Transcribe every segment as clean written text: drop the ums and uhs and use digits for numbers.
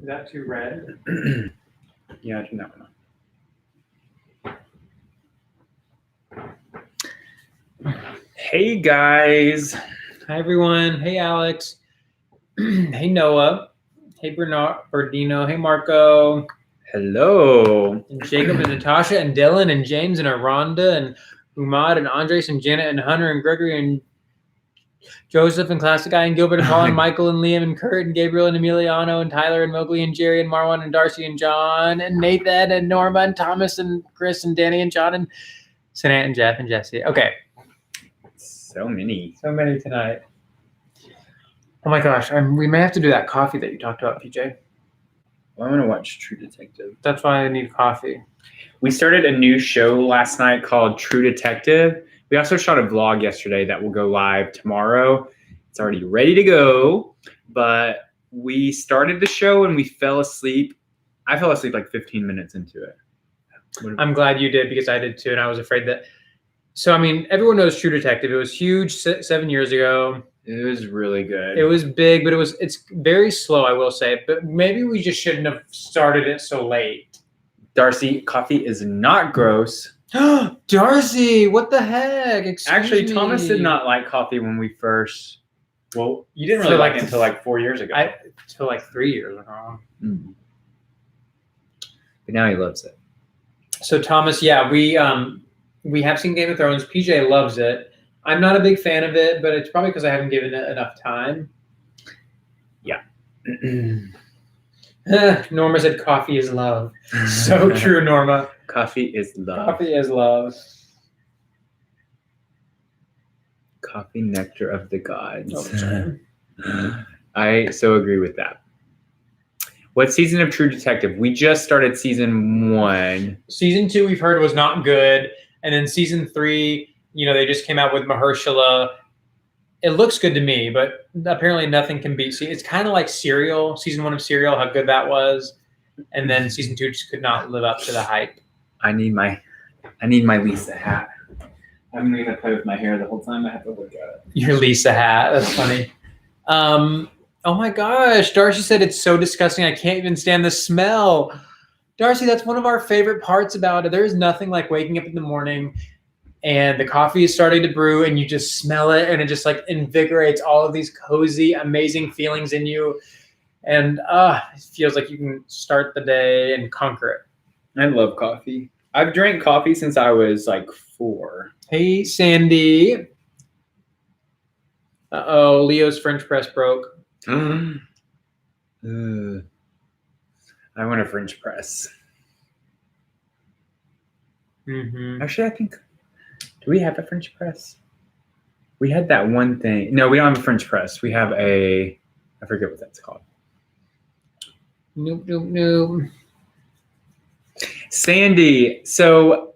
that too red? Yeah, turn that one on. Hey guys. Hi everyone. Hey Alex. Hey Noah. Hey Bernardino. Hey Marco. Hello. And Jacob and Natasha and Dylan and James and Aranda and Umad and Andres and Janet and Hunter and Gregory and Joseph and Classic Guy and Gilbert and Paul and Michael and Liam and Kurt and Gabriel and Emiliano and Tyler and Mowgli and Jerry and Marwan and Darcy and John and Nathan and Norma and Thomas and Chris and Danny and John and Sanat and Jeff and Jesse. Okay. So many. So many tonight. Oh my gosh. We may have to do that coffee that you talked about, PJ. Well, I'm going to watch True Detective. That's why I need coffee. We started a new show last night called True Detective. We also shot a vlog yesterday that will go live tomorrow. It's already ready to go, but we started the show and we fell asleep. I fell asleep like 15 minutes into it. I'm glad you did because I did too, and I was afraid that. So, I mean, everyone knows True Detective. It was huge 7 years ago. It was really good. It was big, but it's very slow, I will say. But maybe we just shouldn't have started it so late. Darcy, coffee is not gross. Darcy, what the heck? Actually, Thomas did not like coffee when we first. Well, you didn't really like it until like 4 years ago. Until like 3 years ago. Mm. But now he loves it. So Thomas, yeah, we have seen Game of Thrones. PJ loves it. I'm not a big fan of it, but it's probably because I haven't given it enough time. Yeah. Norma said coffee is love. So true, Norma. Coffee is love. Coffee is love. Coffee, nectar of the gods. Oh, I so agree with that. What season of True Detective? We just started season 1. Season 2 we've heard was not good. And then season 3, they just came out with Mahershala. It looks good to me, but apparently nothing can beat. See, it's kind of like Serial, season 1 of Serial, how good that was. And then season 2 just could not live up to the hype. I need my Lisa hat. I'm going to play with my hair the whole time. I have to look at it. Your Lisa hat. That's funny. Oh my gosh. Darcy said it's so disgusting. I can't even stand the smell. Darcy, that's one of our favorite parts about it. There's nothing like waking up in the morning and the coffee is starting to brew and you just smell it and it just like invigorates all of these cozy, amazing feelings in you. And it feels like you can start the day and conquer it. I love coffee. I've drank coffee since I was like 4. Hey, Sandy. Uh-oh, Leo's French press broke. I want a French press. Mm-hmm. Actually, I think, do we have a French press? We had that one thing. No, we don't have a French press. We have I forget what that's called. Nope. Sandy, so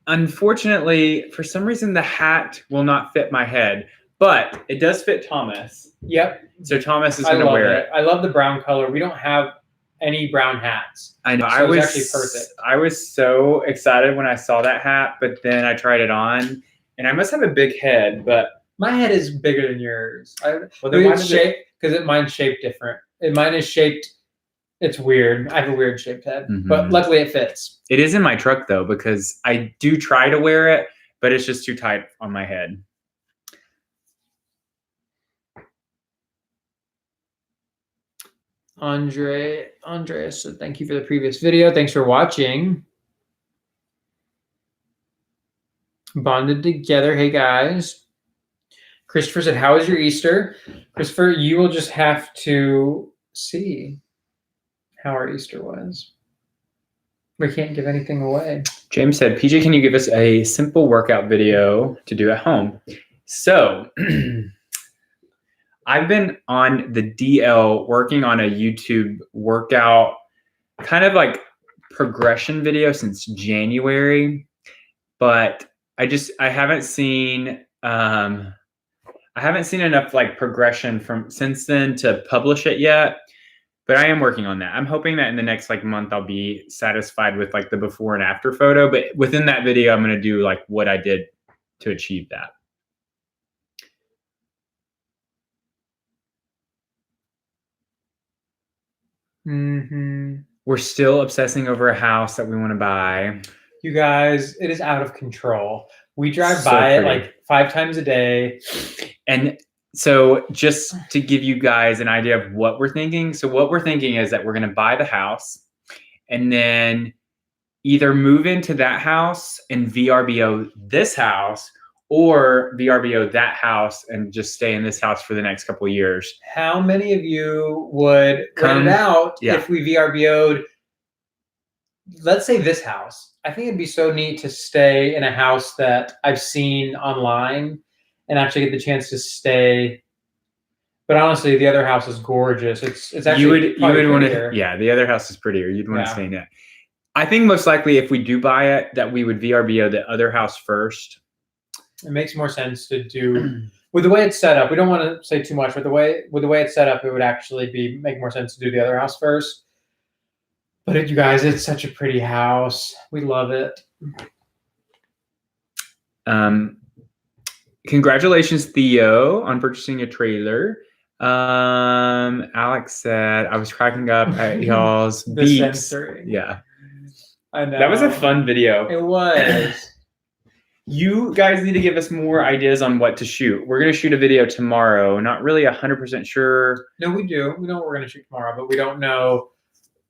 unfortunately, for some reason, the hat will not fit my head, but it does fit Thomas. Yep. So Thomas is going to wear it. I love the brown color. We don't have any brown hats. I know. So it's actually perfect. I was so excited when I saw that hat, but then I tried it on, and I must have a big head, but my head is bigger than yours. Mine's shaped because mine's shaped different. Mine is shaped. It's weird. I have a weird shaped head, but luckily it fits. It is in my truck though, because I do try to wear it, but it's just too tight on my head. Andreas said, thank you for the previous video. Thanks for watching. Bonded together. Hey guys. Christopher said, how was your Easter? Christopher, you will just have to see how our Easter was. We can't give anything away. James said, PJ, can you give us a simple workout video to do at home? So I've been on the DL working on a YouTube workout kind of like progression video since January, but I haven't seen enough like progression from since then to publish it yet, but I am working on that. I'm hoping that in the next like month I'll be satisfied with like the before and after photo, but within that video I'm going to do like what I did to achieve that. Hmm. We're still obsessing over a house that we want to buy. You guys, it is out of control. We drive So by it pretty. like 5 times a day. And so just to give you guys an idea of what we're thinking. So what we're thinking is that we're going to buy the house and then either move into that house and VRBO this house, or VRBO that house and just stay in this house for the next couple of years. How many of you would Come- rent it out yeah. if we VRBO'd, let's say this house? I think it'd be so neat to stay in a house that I've seen online and actually get the chance to stay. But honestly, the other house is gorgeous. It's actually you would want to, prettier. yeah, the other house is prettier. You'd want to Yeah. stay in it. I think most likely if we do buy it, that we would VRBO the other house first. It makes more sense to do with the way it's set up. We don't want to say too much, but the way it's set up, it would actually make more sense to do the other house first. But you guys, it's such a pretty house. We love it. Congratulations, Theo, on purchasing a trailer. Alex said I was cracking up at y'all's The beeps. censoring. Yeah, I know. that was a fun video. It was. You guys need to give us more ideas on what to shoot. We're gonna shoot a video tomorrow. Not really 100% sure. No, we do. We know what we're gonna shoot tomorrow, but we don't know.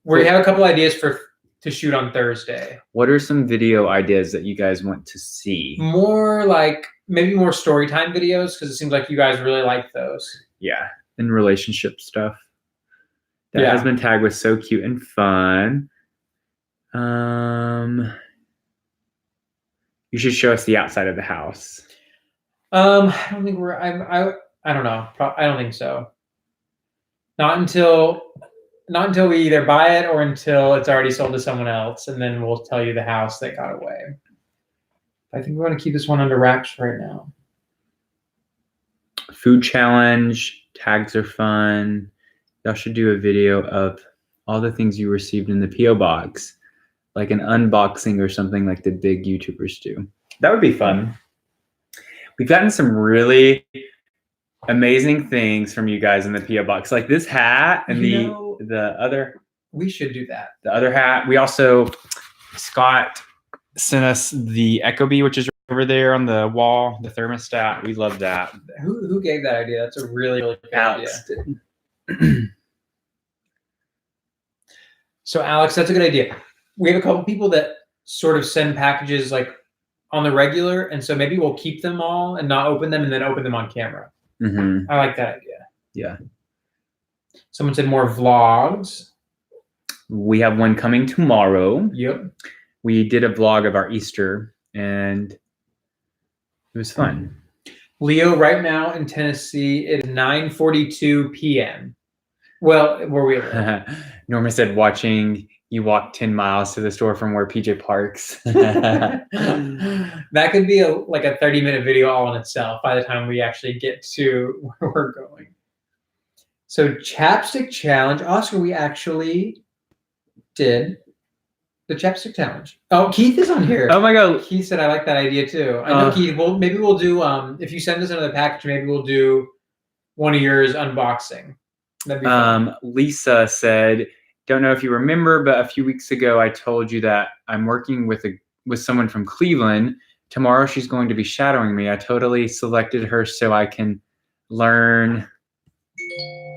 We have a couple ideas to shoot on Thursday. What are some video ideas that you guys want to see? More like maybe more story time videos, because it seems like you guys really like those. Yeah, and relationship stuff. That Yeah. husband tag was so cute and fun. You should show us the outside of the house. I don't think we're. I don't know. I don't think so. Not until we either buy it or until it's already sold to someone else, and then we'll tell you the house that got away. I think we want to keep this one under wraps right now. Food challenge, tags are fun. Y'all should do a video of all the things you received in the P.O. box, like an unboxing or something like the big YouTubers do. That would be fun. We've gotten some really amazing things from you guys in the P.O. box, like this hat and the other. We should do that. The other hat. We also, Scott sent us the Ecobee, which is over there on the wall, the thermostat. We love that. Who gave that idea? That's a really, really good Alex idea. So Alex, that's a good idea. We have a couple people that sort of send packages like on the regular, and so maybe we'll keep them all and not open them and then open them on camera. Mm-hmm. I like that idea. Yeah. Someone said more vlogs. We have one coming tomorrow. Yep. We did a vlog of our Easter, and it was fun. Leo, right now in Tennessee, it is 9:42 p.m. Well, where we live. Norma said watching you walk 10 miles to the store from where PJ parks. That could be like a 30-minute video all in itself by the time we actually get to where we're going. So chapstick challenge. Oscar, we actually did the chapstick challenge. Oh, Keith is on here. Oh my God. Keith said I like that idea too. I know Keith. Well, maybe we'll do if you send us another package, maybe we'll do one of yours unboxing. That'd be fun. Lisa said, don't know if you remember, but a few weeks ago I told you that I'm working with someone from Cleveland. Tomorrow she's going to be shadowing me. I totally selected her so I can learn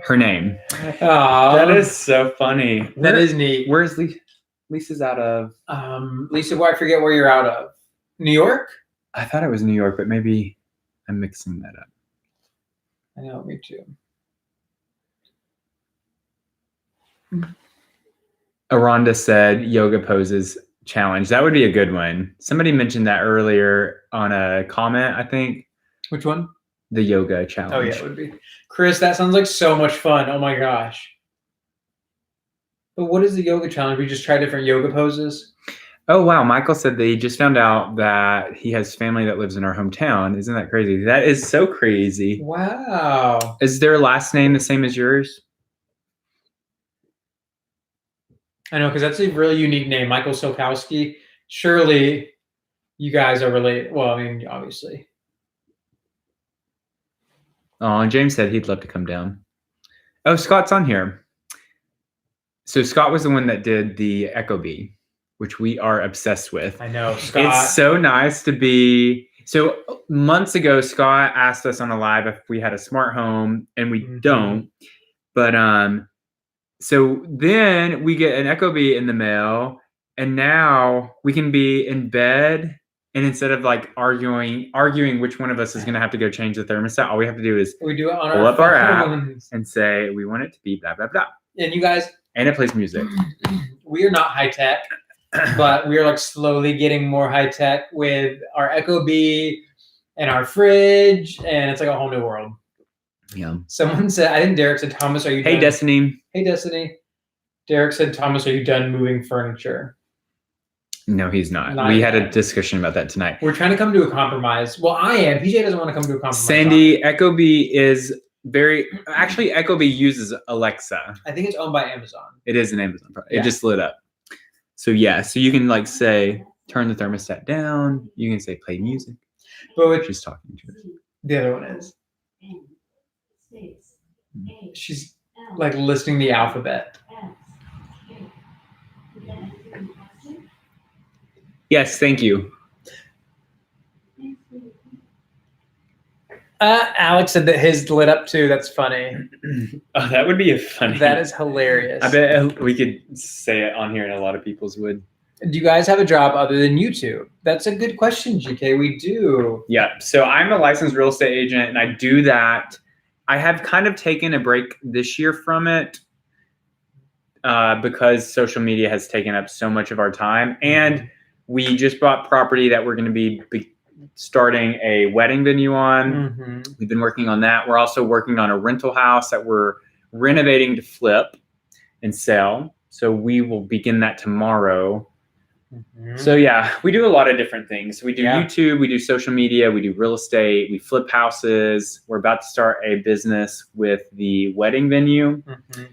her name. Aww. That is so funny. That is neat. Where's Lisa? Lisa's out of Lisa, I forget where you're out of. New York? I thought it was New York, but maybe I'm mixing that up. I know, me too. Aranda said yoga poses challenge. That would be a good one. Somebody mentioned that earlier on a comment, I think. Which one? The yoga challenge. Oh yeah, it would be. Chris, that sounds like so much fun. Oh my gosh. But what is the yoga challenge? We just try different yoga poses? Oh wow, Michael said that he just found out that he has family that lives in our hometown. Isn't that crazy? That is so crazy. Wow. Is their last name the same as yours? I know, because that's a really unique name, Michael Silkowski. Surely you guys are related. Well, I mean, obviously. Oh, and James said he'd love to come down. Oh, Scott's on here. So Scott was the one that did the Echo Bee, which we are obsessed with. I know, Scott. It's so nice to be. So months ago, Scott asked us on a live if we had a smart home, and we don't. But so then we get an Echo Bee in the mail, and now we can be in bed, and instead of like arguing which one of us is going to have to go change the thermostat, all we have to do is we do it on pull up our app phones. and say we want it to be blah blah blah, And you guys, and it plays music. we are not high tech, but we are like slowly getting more high tech with our Echo Bee and our fridge, and it's like a whole new world. Yeah. Someone said, I think Derek said, Thomas, are you Hey, done? Destiny. Hey, Destiny. Derek said, Thomas, are you done moving furniture? No, he's not. Not We had a yet. discussion about that tonight. We're trying to come to a compromise. Well, I am. PJ doesn't want to come to a compromise. Sandy, Echo Bee is actually Echo Bee uses Alexa. I think it's owned by Amazon. It is an Amazon product. Yeah. It just lit up. So yeah, so you can like say, turn the thermostat down. You can say play music. But with She's talking to it. the other one is, she's like listing the alphabet. Yes, thank you. Alex said that his lit up too. That's funny. Oh, that would be a funny. That is hilarious. I bet we could say it on here and a lot of people's would. Do you guys have a job other than YouTube? That's a good question, GK. We do. Yeah. So I'm a licensed real estate agent and I do that. I have kind of taken a break this year from it because social media has taken up so much of our time. And we just bought property that we're going to be starting a wedding venue on. Mm-hmm. We've been working on that. We're also working on a rental house that we're renovating to flip and sell. So we will begin that tomorrow. Mm-hmm. So yeah, we do a lot of different things. We do Yeah. YouTube, we do social media, we do real estate, we flip houses. We're about to start a business with the wedding venue, Mm-hmm.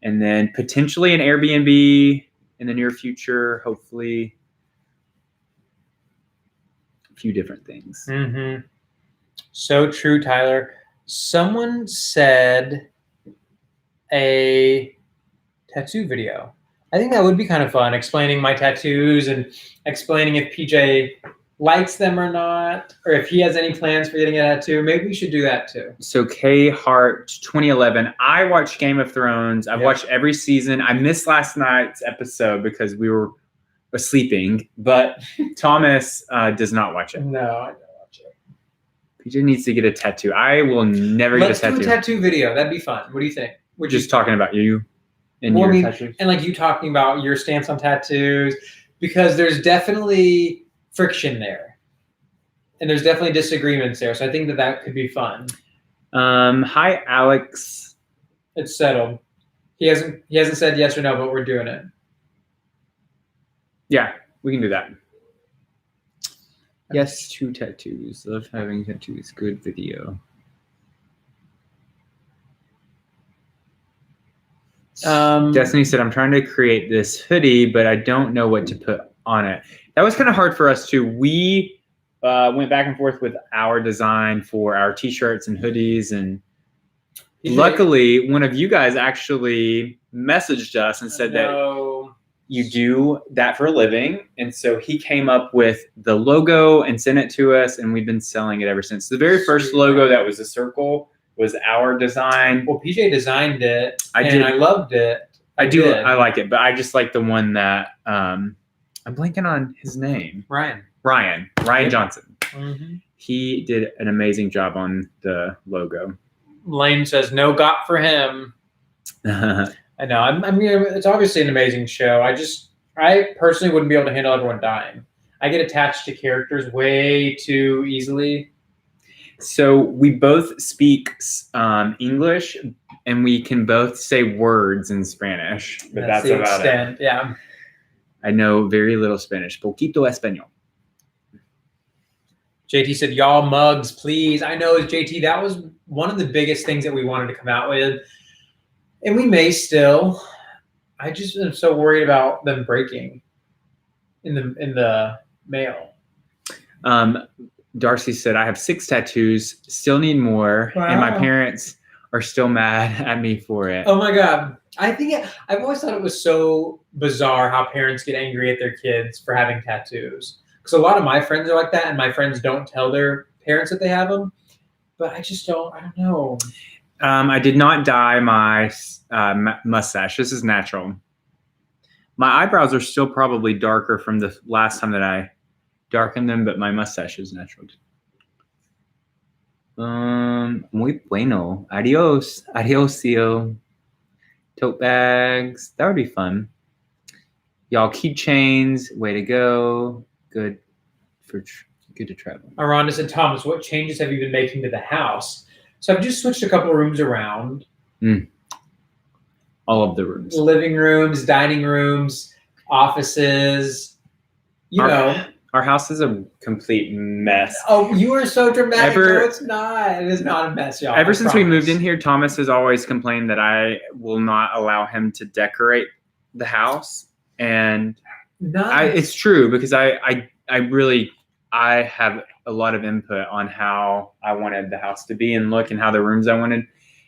and then potentially an Airbnb in the near future, hopefully. A few different things. Mm-hmm. So true, Tyler. Someone said a tattoo video. I think that would be kind of fun, explaining my tattoos and explaining if PJ likes them or not, or if he has any plans for getting a tattoo. Maybe we should do that too. So K Hart 2011. I watched Game of Thrones. I've Yeah. watched every season. I missed last night's episode because we were sleeping, but Thomas does not watch it. No, I don't watch it. PJ needs to get a tattoo. I will never Let's get a do tattoo. a tattoo video. That'd be fun. What do you think? Would Just talking about you and Well, your I mean, tattoos. and like you talking about your stance on tattoos, because there's definitely friction there, and there's definitely disagreements there. So I think that could be fun. Hi, Alex. It's settled. He hasn't said yes or no, but we're doing it. Yeah, we can do that. Yes, 2 tattoos. Love having tattoos. Good video. Destiny said, I'm trying to create this hoodie, but I don't know what to put on it. That was kind of hard for us too. We went back and forth with our design for our t-shirts and hoodies. And luckily, one of you guys actually messaged us and said that you do that for a living. And so he came up with the logo and sent it to us, and we've been selling it ever since. The very first logo that was a circle was our design. Well, PJ designed it, I and I loved it. I do. did. I like it, but I just like the one that I'm blanking on his name. Ryan. Ryan Johnson. Mm-hmm. He did an amazing job on the logo. Lane says no got for him. I know. I mean, it's obviously an amazing show. I personally wouldn't be able to handle everyone dying. I get attached to characters way too easily. So we both speak English, and we can both say words in Spanish, but that's the about extent. it. Yeah. I know very little Spanish. Poquito español. JT said, y'all mugs, please. I know, JT, that was one of the biggest things that we wanted to come out with. And we may still. I just am so worried about them breaking in the mail. Darcy said, I have 6 tattoos, still need more, and my Wow. parents are still mad at me for it. Oh my God. I've always thought it was so bizarre how parents get angry at their kids for having tattoos. Because a lot of my friends are like that, and my friends don't tell their parents that they have them. But I just don't. I don't know. I did not dye my mustache. This is natural. My eyebrows are still probably darker from the last time that I darkened them, but my mustache is natural. Muy bueno. Adios. Adiosio. Tote bags. That would be fun. Y'all keychains. Way to go. Good to travel. Aranda said, Thomas, what changes have you been making to the house? So I've just switched a couple of rooms around. All of the rooms. Living rooms, dining rooms, offices. Our house is a complete mess. Oh, you are so dramatic. No, it's not. It is not a mess, y'all. Ever since we moved in here, Thomas has always complained that I will not allow him to decorate the house. And it's true because I have a lot of input on how I wanted the house to be and look and how the rooms I wanted.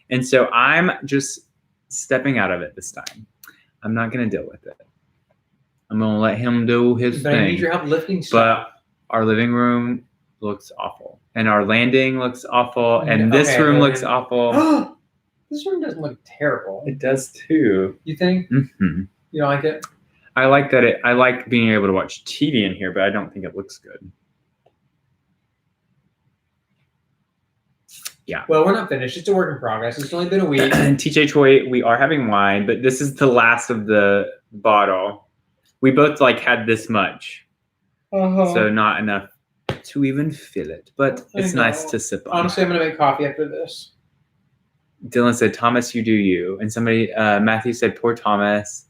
And so I'm just stepping out of it this time. I'm not going to deal with it. I'm going to let him do his thing. I need your help lifting stuff. But our living room looks awful. And our landing looks awful. And this room looks awful. This room doesn't look terrible. It does too. You think? Mm-hmm. You don't like it? I like that. I like being able to watch TV in here, but I don't think it looks good. Yeah. Well, we're not finished. It's a work in progress. It's only been a week. And TJ Choi, we are having wine, but this is the last of the bottle. We both had this much. So not enough to even fill it, but it's nice to sip on. Honestly, I'm going to make coffee after this. Dylan said, Thomas, you do you. And somebody, Matthew said, poor Thomas.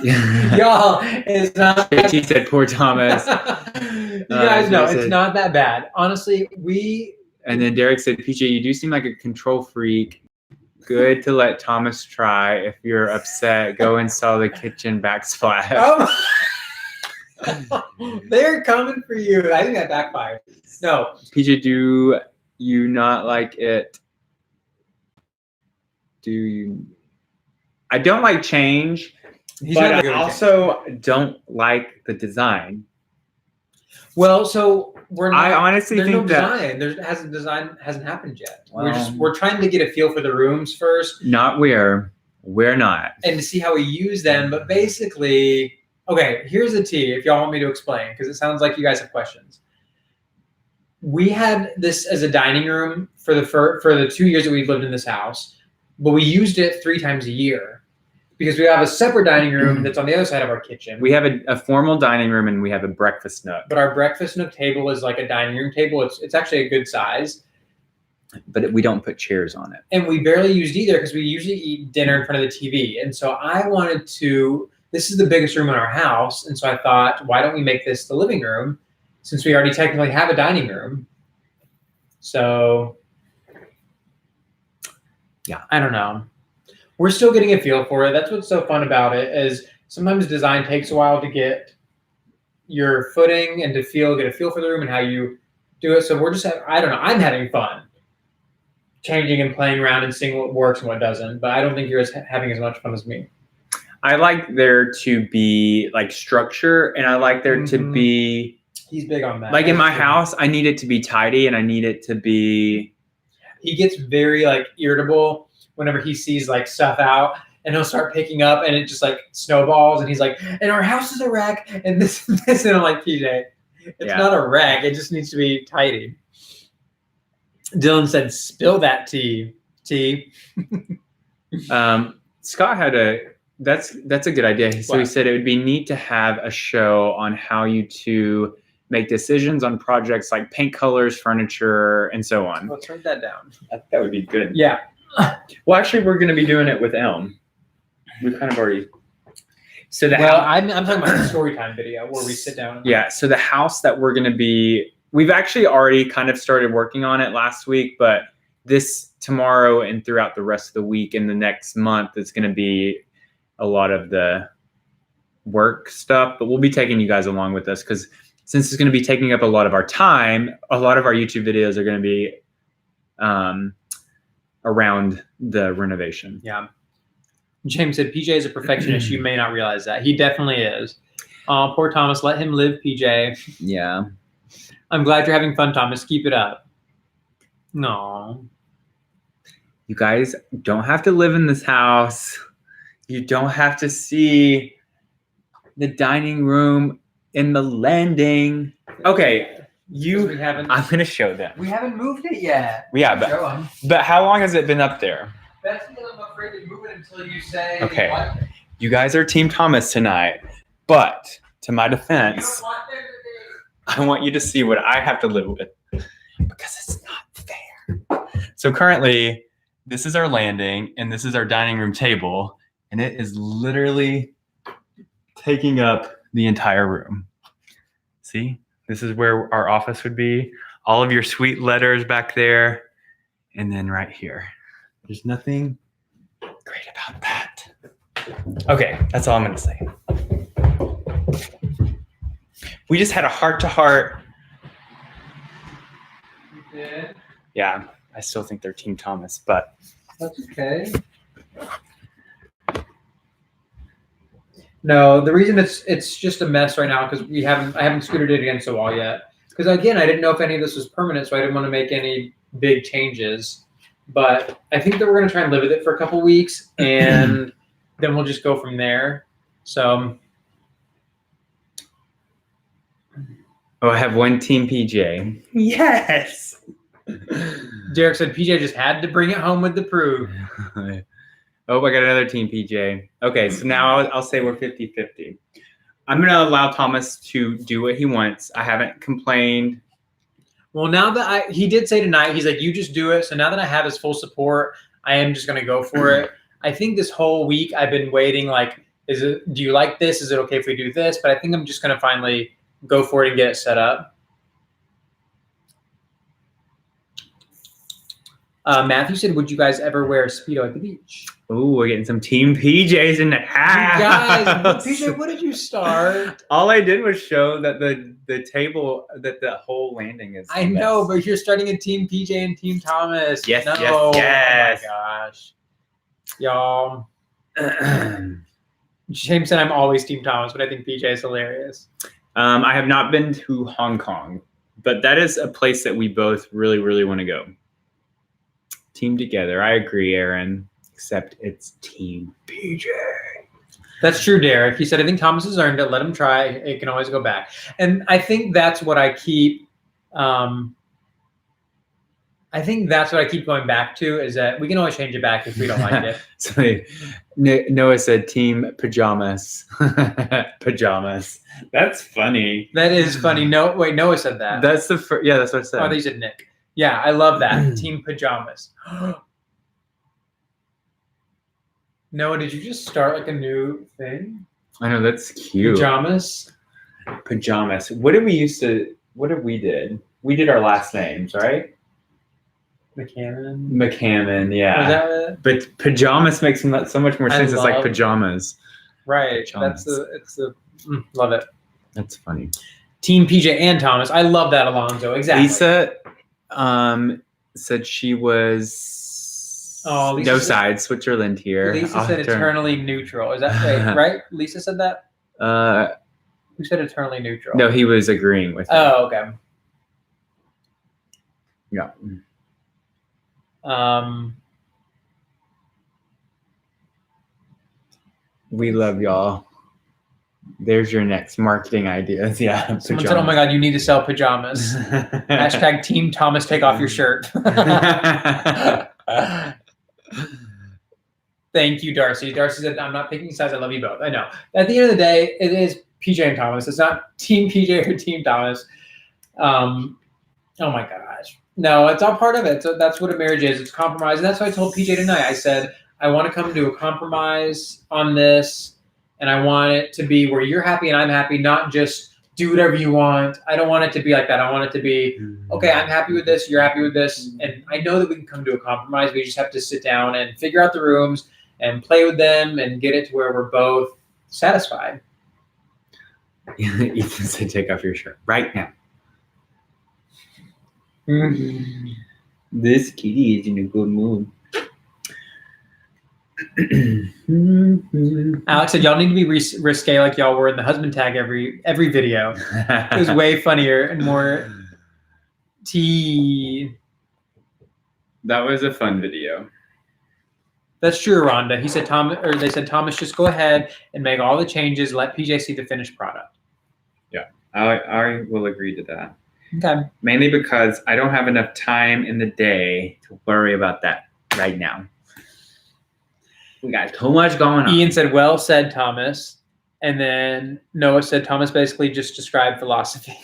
Y'all, it's not. JT said, poor Thomas. You guys know, it's not that bad. Honestly, And then Derek said, PJ, you do seem like a control freak. Good to let Thomas try. If you're upset, go install the kitchen backsplash. Oh. They're coming for you. I think that backfired. No. PJ, do you not like it? Do you? I don't like change, but I also don't like the design. Well, so we're not. I honestly think design. Design hasn't happened yet. We're trying to get a feel for the rooms first. We're not. And to see how we use them, but basically, okay. Here's the tea. If y'all want me to explain, because it sounds like you guys have questions. We had this as a dining room for the 2 years that we've lived in this house, but we used it 3 times a year. Because we have a separate dining room that's on the other side of our kitchen. We have a formal dining room and we have a breakfast nook. But our breakfast nook table is like a dining room table. It's actually a good size. But we don't put chairs on it. And we barely used either because we usually eat dinner in front of the TV. And so this is the biggest room in our house. And so I thought, why don't we make this the living room since we already technically have a dining room? So, yeah, I don't know. We're still getting a feel for it. That's what's so fun about it is sometimes design takes a while to get your footing and to get a feel for the room and how you do it. So we're just, I don't know. I'm having fun changing and playing around and seeing what works and what doesn't. But I don't think you're having as much fun as me. I like there to be structure and I like there to be. He's big on that. In my house, I need it to be tidy and I need it to be. He gets very irritable whenever he sees stuff out and he'll start picking up and it just snowballs and he's like, and our house is a wreck and this and this. And I'm like, PJ, it's not a wreck. It just needs to be tidy. Dylan said, spill that tea. Scott had that's a good idea. So he said it would be neat to have a show on how you two make decisions on projects like paint colors, furniture, and so on. Let's write that down. That would be good. Yeah. Well, actually, we're going to be doing it with Elm. We've kind of already. So I'm talking about the story time video where we sit down. Yeah. So the house that we're going to be, we've actually already kind of started working on it last week, but tomorrow and throughout the rest of the week and the next month is going to be a lot of the work stuff. But we'll be taking you guys along with us because since it's going to be taking up a lot of our time, a lot of our YouTube videos are going to be around the renovation. Yeah. James said, PJ is a perfectionist. You may not realize that. He definitely is. Poor Thomas. Let him live, PJ. Yeah. I'm glad you're having fun, Thomas. Keep it up. No. You guys don't have to live in this house. You don't have to see the dining room in the landing. Okay, We haven't. I'm gonna show them. We haven't moved it yet. Yeah, Show 'em. but how long has it been up there? That's because I'm afraid to move it until you say. Okay. What? You guys are Team Thomas tonight, but to my You defense, don't want there to be. I want you to see what I have to live with because it's not fair. So currently, this is our landing and this is our dining room table, and it is literally taking up the entire room. See, this is where our office would be. All of your sweet letters back there, and then right here. There's nothing great about that. Okay, that's all I'm gonna say. We just had a heart-to-heart. You did? Yeah, I still think they're Team Thomas, but That's okay. No, the reason it's just a mess right now because I haven't scooted it against the wall yet. Because again, I didn't know if any of this was permanent, so I didn't want to make any big changes. But I think that we're gonna try and live with it for a couple weeks, and then we'll just go from there. So. oh, I have one Team PJ. Yes. Derek said PJ just had to bring it home with the proof. Oh, I got another Team PJ. Okay, so now I'll say we're 50-50. I'm going to allow Thomas to do what he wants. I haven't complained. Well, now that he did say tonight, he's like, you just do it. So now that I have his full support, I am just going to go for it. I think this whole week I've been waiting, like, do you like this? Is it okay if we do this? But I think I'm just going to finally go for it and get it set up. Matthew said, would you guys ever wear a Speedo at the beach? Oh, we're getting some Team PJs in the house. You guys, PJ, what did you start? All I did was show that the table, that the whole landing is. I know, but you're starting a Team PJ and Team Thomas. Yes, no. yes. Oh my gosh. Y'all. James said I'm always Team Thomas, but I think PJ is hilarious. I have not been to Hong Kong, but that is a place that we both really, really want to go. Team together. I agree, Aaron, except it's Team PJ. That's true, Derek. He said, I think Thomas has earned it. Let him try. It can always go back. And I think that's what I keep going back to is that we can always change it back if we don't like it. So Noah said Team Pajamas. Pajamas. That's funny. That is funny. No, wait, Noah said that. That's the first. Yeah, that's what I said. Oh, they said Nick. Yeah, I love that. Team Pajamas. Noah, did you just start like a new thing? I know, that's cute. Pajamas? Pajamas. What did we did? We did our last names, right? McCammon, yeah. Was that it? But pajamas makes so much more sense. It's like pajamas. Right. Pajamas. Love it. That's funny. Team PJ and Thomas. I love that, Alonzo. Exactly. Lisa said she was Lisa said, side, Switzerland here. Lisa said eternally neutral. Is that right? Lisa said that? Who said eternally neutral? No, he was agreeing with her. Oh, okay. Yeah. We love y'all. There's your next marketing ideas. Yeah. Someone said, oh my God, you need to sell pajamas. Hashtag Team Thomas, take off your shirt. Thank you, Darcy. Darcy said, I'm not picking sides. I love you both. I know. At the end of the day, it is PJ and Thomas. It's not Team PJ or Team Thomas. Oh my gosh. No, it's all part of it. So that's what a marriage is. It's compromise. And that's what I told PJ tonight. I said, I want to come to a compromise on this. And I want it to be where you're happy and I'm happy, not just do whatever you want. I don't want it to be like that. I want it to be, okay, I'm happy with this. You're happy with this. And I know that we can come to a compromise. We just have to sit down and figure out the rooms and play with them and get it to where we're both satisfied. Ethan said, take off your shirt right now. This kitty is in a good mood. Alex said, y'all need to be risque like y'all were in the husband tag every video. It was way funnier and more tea. That was a fun video. That's true, Rhonda. He said, they said, Thomas, just go ahead and make all the changes. Let PJ see the finished product. Yeah, I will agree to that. Okay. Mainly because I don't have enough time in the day to worry about that right now. We got too much going on. Ian said, well said, Thomas. And then Noah said, Thomas basically just described philosophy.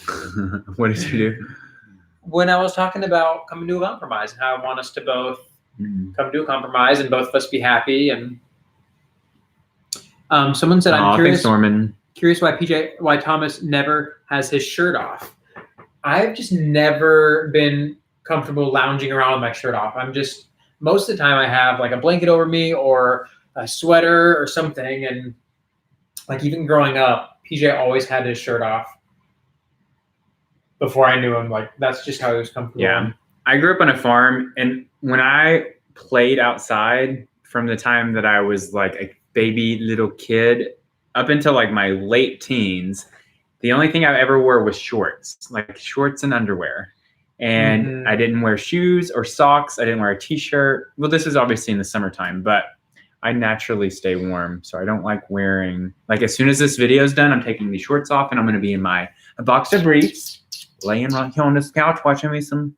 What did you do? When I was talking about coming to a compromise and how I want us to both come to a compromise and both of us be happy. And someone said, I'm curious, thanks, Norman. Curious why Thomas never has his shirt off. I've just never been comfortable lounging around with my shirt off. Most of the time I have like a blanket over me or a sweater or something. And like even growing up, PJ always had his shirt off before I knew him. Like that's just how he was comfortable. Yeah. I grew up on a farm, and when I played outside from the time that I was like a baby little kid up until like my late teens, the only thing I ever wore was shorts, like shorts and underwear. And I didn't wear shoes or socks. I didn't wear a t-shirt. Well, this is obviously in the summertime, but I naturally stay warm. So I don't like wearing, like as soon as this video is done, I'm taking these shorts off and I'm going to be in my boxer briefs, laying right here on this couch, watching me some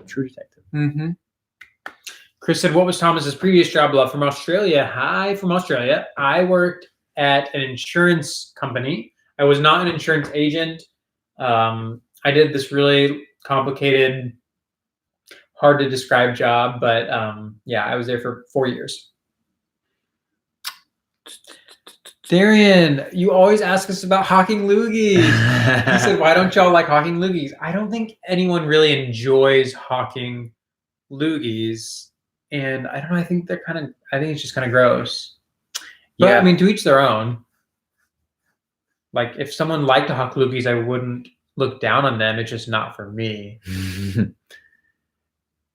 True Detective. Chris said, what was Thomas's previous job? Love from Australia. Hi from Australia. I worked at an insurance company. I was not an insurance agent. I did this really complicated, hard to describe job, but yeah, I was there for 4 years. Darian, you always ask us about hawking loogies. He said, why don't y'all like hawking loogies? I don't think anyone really enjoys hawking loogies. And I don't know, I think it's just kind of gross. But yeah, I mean, to each their own. Like if someone liked to hawk loogies, I wouldn't look down on them. It's just not for me.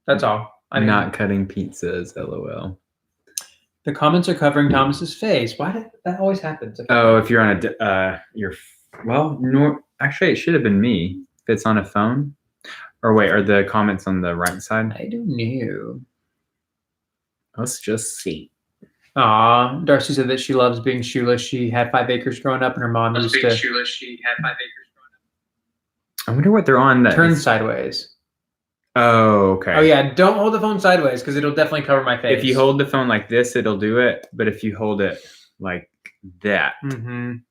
That's all. I'm not cutting pizzas, LOL. The comments are covering Thomas's face. Why did that always happens? Oh, if you're on actually it should have been me. If it's on a phone. Or wait, are the comments on the right side? I don't know. Let's just see. Aw, Darcy said that she loves being shoeless. She had 5 acres growing up, and her mom used to. Shoeless. She had 5 acres growing up. I wonder what they're on. That turn sideways. Oh, okay. Oh yeah, don't hold the phone sideways because it'll definitely cover my face. If you hold the phone like this, it'll do it. But if you hold it like that,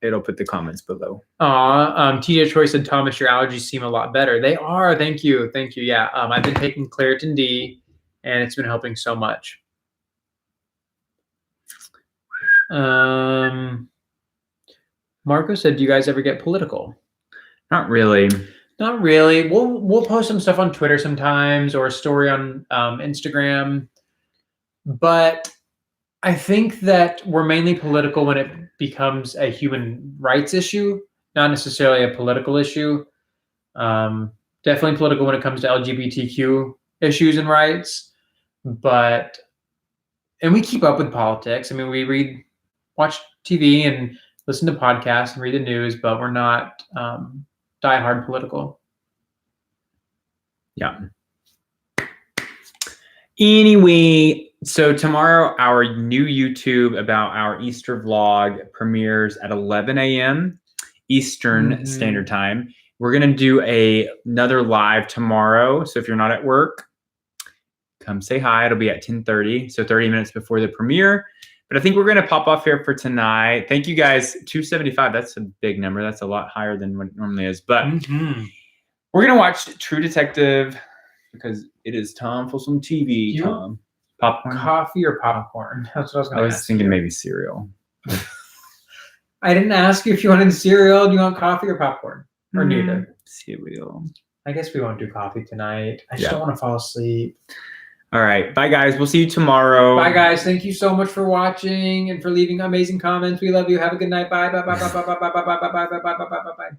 it'll put the comments below. Aw, TJ Troy said, Thomas, your allergies seem a lot better. They are. Thank you. Yeah. I've been taking Claritin D, and it's been helping so much. Marco said, do you guys ever get political? Not really. Not really. We'll post some stuff on Twitter sometimes or a story on Instagram. But I think that we're mainly political when it becomes a human rights issue, not necessarily a political issue. Definitely political when it comes to LGBTQ issues and rights. And we keep up with politics. I mean, we watch TV and listen to podcasts and read the news, but we're not diehard political. Yeah. Anyway, so tomorrow our new YouTube about our Easter vlog premieres at 11 a.m. Eastern Standard Time. We're going to do another live tomorrow. So if you're not at work, come say hi. It'll be at 10:30, so 30 minutes before the premiere. But I think we're going to pop off here for tonight. Thank you guys. 275. That's a big number. That's a lot higher than what it normally is. But we're going to watch True Detective because it is time for some TV. Tom. Popcorn? Coffee or popcorn? That's what I was going to ask. I was thinking maybe cereal. I didn't ask you if you wanted cereal. Do you want coffee or popcorn? Or neither? Cereal. I guess we won't do coffee tonight. I just don't want to fall asleep. All right. Bye, guys. We'll see you tomorrow. Bye, guys. Thank you so much for watching and for leaving amazing comments. We love you. Have a good night. Bye. Bye. Bye. Bye. Bye. Bye. Bye. Bye. Bye. Bye. Bye. Bye. Bye. Bye.